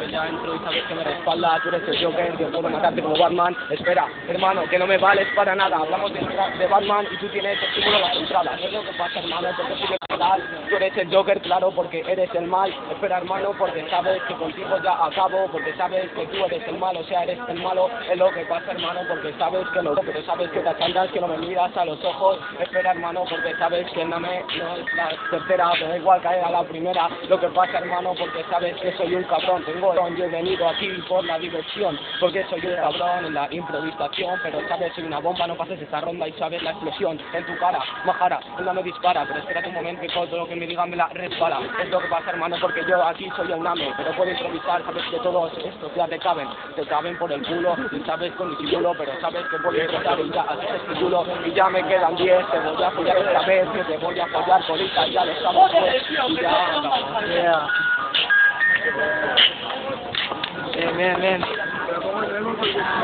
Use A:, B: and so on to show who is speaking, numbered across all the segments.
A: que ya entro y sabes que me respalda. Tú eres el Joker, yo puedo matarte como Batman. Espera, hermano, que no me vales para nada. Hablamos de Batman y tú tienes el símbolo de las entradas. No es lo que pasa, hermano, porque tienes que dar. Tú eres el Joker, claro, porque eres el mal. Espera, hermano, porque sabes que contigo ya acabo, porque sabes que tú eres el malo, o sea, eres el malo. Es lo que pasa, hermano, porque sabes que lo pero sabes que te achantas, que no me miras a los ojos. Espera, hermano, porque sabes que no es la tercera, pero da igual caer a la primera. Lo que pasa, hermano, porque sabes que soy un cabrón. Yo he venido aquí por la diversión, porque soy un cabrón en la improvisación. Pero sabes, soy una bomba, no pases esa ronda y sabes la explosión en tu cara. Majara, una me dispara, pero espérate un momento que todo lo que me digan me la resbala. Es lo que pasa, hermano, porque yo aquí soy el name, pero puedo improvisar, sabes que todos estos ya te caben por el culo, y sabes con disimulo, pero sabes que puedo improvisar y ya haces este culo, y ya me quedan 10, te voy a follar otra vez, que te voy a follar colita, ya lo estamos pues, y ya.
B: Bien.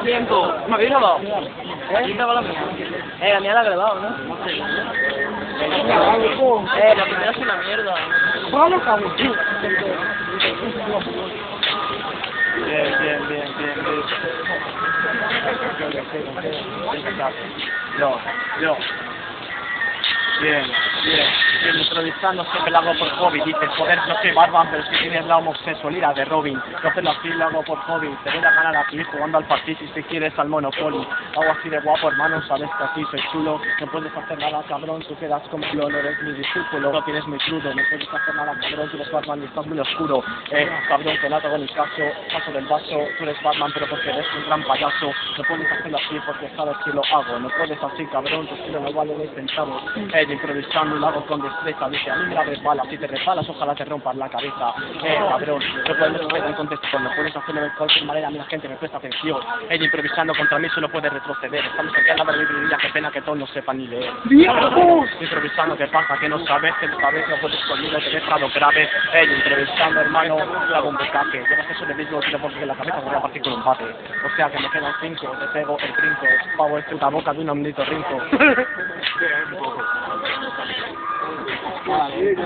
B: Tiempo. ¿Me habéis grabado? ¿Quién grabó la mía? La mía la ha grabado, ¿no? La primera es una mierda. Bien. Yo. Bien, improvisando siempre lo hago por hobby, dices, joder, no soy Batman, pero si tienes la homosexualidad de Robin, yo hacerlo así, lo hago por hobby, te voy a ganar aquí jugando al party si quieres al Monopoly, hago así de guapo, hermano, sabes que así soy chulo, no puedes hacer nada, cabrón, tú quedas como yo, no eres mi discípulo, lo tienes muy crudo, no puedes hacer nada, cabrón, tú eres Batman y estás muy oscuro, cabrón, que no te hago ni paso del vaso, tú eres Batman, pero porque eres un gran payaso, no puedes hacerlo así porque sabes que lo hago, no puedes así, cabrón, tu estilo no vale 10 centavos, improvisando lo hago con destreza, dice a mí me la resbala, si te resbalas ojalá te rompas la cabeza, cabrón, no podemos hacer en contexto, no puedes hacerlo de cualquier manera, a mí la gente me presta atención, improvisando contra mí solo puedes retroceder, estamos aquí a la verdad, qué pena que todos no sepan ni leer, improvisando, ¿qué pasa? Que no sabes, no puedes conmigo, te he dejado grave, improvisando hermano, hago un becaje, llevas eso de mismo tiro porque en la cabeza voy a partir con un bate, o sea que me quedan 5, te pego el brinco, pavo es puta boca de un omnito rinco.
A: Vale,